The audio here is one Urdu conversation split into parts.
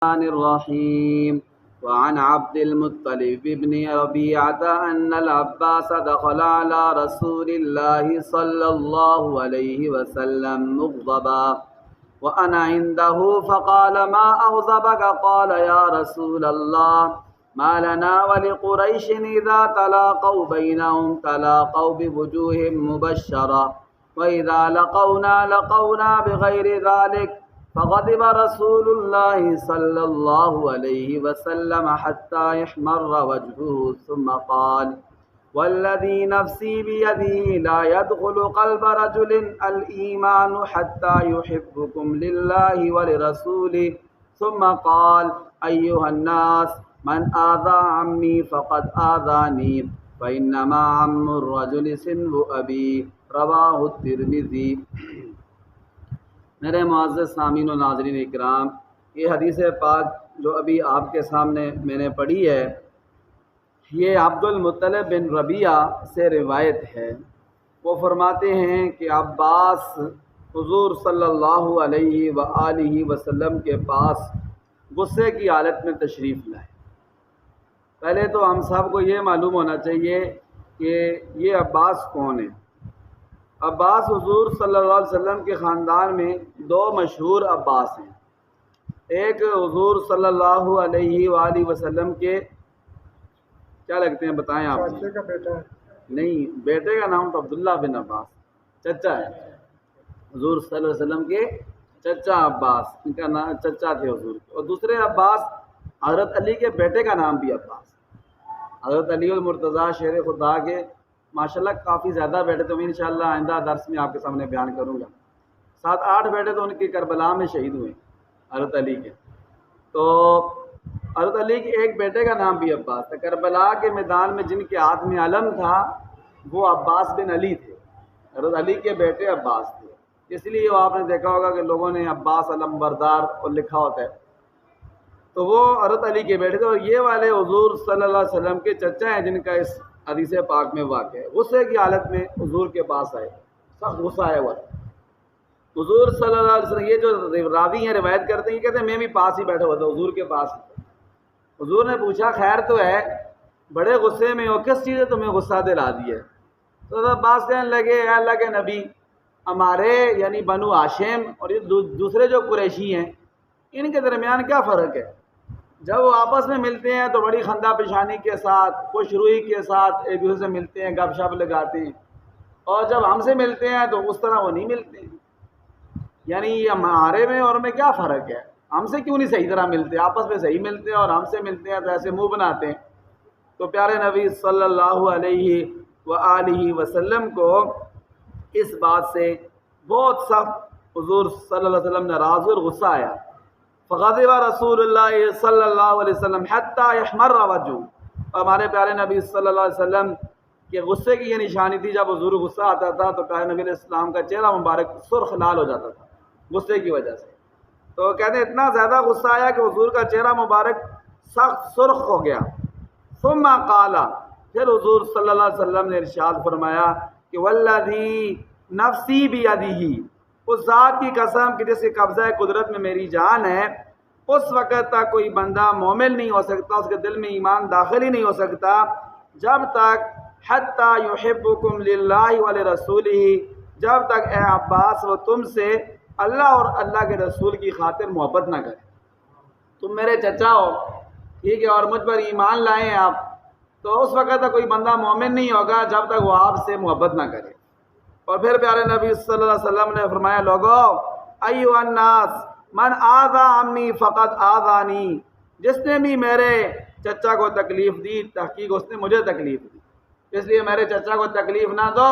الرحمن الرحيم. وعن عبد المطلب بن ربيعة أن العباس دخل على رسول الله صلى الله عليه وسلم مغضبا وأنا عنده فقال ما أغضبك؟ قال يا رسول الله ما لنا ولقريش إذا تلاقوا بينهم تلاقوا بوجوه مبشرة وإذا لقونا بغير ذلك. فغضب رسول الله صلى الله عليه وسلم حتى يحمر وجهه ثم قال والذي نفسي بيده لا يدخل قلب رجل الإيمان حتى يحبكم لله ولرسوله. ثم قال أيها الناس من آذى عمي فقد آذاني فإنما عم الرجل سن أبي. رواہ الترمذی. میرے معزز سامعین و ناظرین اکرام، یہ حدیث پاک جو ابھی آپ کے سامنے میں نے پڑھی ہے، یہ عبد المطلب بن ربیعہ سے روایت ہے. وہ فرماتے ہیں کہ عباس حضور صلی اللہ علیہ وآلہ وسلم کے پاس غصے کی حالت میں تشریف لائے. پہلے تو ہم سب کو یہ معلوم ہونا چاہیے کہ یہ عباس کون ہے. عباس حضور صلی اللہ علیہ وسلم کے خاندان میں دو مشہور عباس ہیں. ایک حضور صلی اللہ علیہ وآلہ وسلم کے کیا لگتے ہیں بتائیں آپ؟ چاچے کا بیٹا ہے. نہیں، بیٹے کا نام تو عبداللہ بن عباس، چچا ہے. حضور صلی اللہ علیہ وسلم کے چچا عباس، ان کا نام چچا تھے حضور کے. اور دوسرے عباس حضرت علی کے بیٹے کا نام بھی عباس. حضرت علی المرتضیٰ شیر خدا کے ماشاءاللہ کافی زیادہ بیٹے تھے. میں انشاءاللہ آئندہ درس میں آپ کے سامنے بیان کروں گا. 7-8 بیٹے تو ان کے کربلا میں شہید ہوئے حضرت علی کے. تو حضرت علی کے ایک بیٹے کا نام بھی عباس تھا. کربلا کے میدان میں جن کے ہاتھ میں علم تھا وہ عباس بن علی تھے. حضرت علی کے بیٹے عباس تھے. اس لیے وہ آپ نے دیکھا ہوگا کہ لوگوں نے عباس علم بردار اور لکھا ہوتا ہے. تو وہ حضرت علی کے بیٹے تھے. اور یہ والے حضور صلی اللہ علیہ وسلم کے چچا ہیں جن کا اس حدیث پاک میں واقع ہے. غصے کی حالت میں حضور کے پاس آئے، سخت غصہ آیا ہوا. حضور صلی اللہ علیہ وسلم، یہ جو راوی ہیں روایت کرتے ہیں، کہتے ہیں میں بھی پاس ہی بیٹھا ہوا تھا حضور کے پاس. حضور نے پوچھا خیر تو ہے، بڑے غصے میں ہو، کس چیز نے تمہیں غصہ دلا دیا؟ تو عباس کہنے لگے اے اللہ کے نبی، ہمارے یعنی بنو ہاشم اور یہ دوسرے جو قریشی ہیں ان کے درمیان کیا فرق ہے؟ جب وہ آپس میں ملتے ہیں تو بڑی خندہ پیشانی کے ساتھ، خوش روئی کے ساتھ ایک دوسرے سے ملتے ہیں، گپ شپ لگاتے ہیں. اور جب ہم سے ملتے ہیں تو اس طرح وہ نہیں ملتے ہیں. یعنی یہ ہمارے میں اور میں کیا فرق ہے؟ ہم سے کیوں نہیں صحیح طرح ملتے؟ آپس میں صحیح ملتے ہیں اور ہم سے ملتے ہیں تو ایسے منہ بناتے ہیں. تو پیارے نبی صلی اللہ علیہ وآلہ وسلم کو اس بات سے بہت سخت حضور صلی اللہ علیہ وسلم ناراض اور غصہ آیا. فغضب رسول اللہ صلی اللہ علیہ وسلم حتی یحمر وجہہ. ہمارے پیارے نبی صلی اللہ علیہ وسلم کے غصے کی یہ نشانی تھی، جب حضور غصہ آتا تھا تو پیارے نبی علیہ السلام کا چہرہ مبارک سرخ لال ہو جاتا تھا غصے کی وجہ سے. تو کہتے ہیں اتنا زیادہ غصہ آیا کہ حضور کا چہرہ مبارک سخت سرخ ہو گیا. ثم قال، پھر حضور صلی اللہ علیہ وسلم نے ارشاد فرمایا کہ والذی نفسی بیدہ، اس ذات کی قسم کہ جس کے قبضہ قدرت میں میری جان ہے، اس وقت تک کوئی بندہ مومن نہیں ہو سکتا، اس کے دل میں ایمان داخل ہی نہیں ہو سکتا جب تک حتی یحبکم للہ ولرسولہ، جب تک اے عباس وہ تم سے اللہ اور اللہ کے رسول کی خاطر محبت نہ کرے. تم میرے چچا ہو، ٹھیک ہے، اور مجھ پر ایمان لائے ہیں آپ، تو اس وقت تک کوئی بندہ مومن نہیں ہوگا جب تک وہ آپ سے محبت نہ کرے. اور پھر پیارے نبی صلی اللہ علیہ وسلم نے فرمایا لوگو ایھا الناس من آذى عمی فقد آذانی، جس نے بھی میرے چچا کو تکلیف دی تحقیق اس نے مجھے تکلیف دی. اس لیے میرے چچا کو تکلیف نہ دو.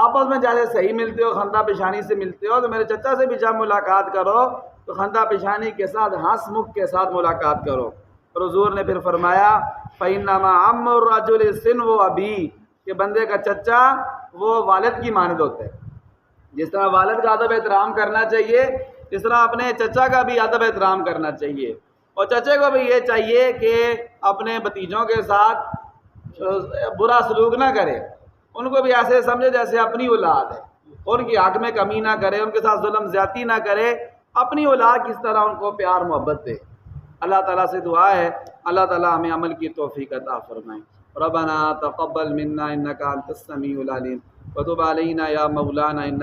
آپس میں جیسے صحیح ملتے ہو، خندہ پیشانی سے ملتے ہو، تو میرے چچا سے بھی جب ملاقات کرو تو خندہ پیشانی کے ساتھ ہنس مکھ کے ساتھ ملاقات کرو. اور حضور نے پھر فرمایا فإنما عم الرجل سنو ابی، کہ بندے کا چچا وہ والد کی مانند ہوتا ہے. جس طرح والد کا ادب احترام کرنا چاہیے، اس طرح اپنے چچا کا بھی ادب احترام کرنا چاہیے. اور چچے کو بھی یہ چاہیے کہ اپنے بھتیجوں کے ساتھ برا سلوک نہ کرے، ان کو بھی ایسے سمجھے جیسے اپنی اولاد ہے، ان کی حق میں کمی نہ کرے، ان کے ساتھ ظلم زیادتی نہ کرے، اپنی اولاد کس طرح ان کو پیار محبت دے. اللہ تعالیٰ سے دعا ہے اللہ تعالیٰ ہمیں عمل کی توفیق عطا فرمائے۔ ربنا تقبل منا انک انت السمیع العلیم وتب علینا یا مولانا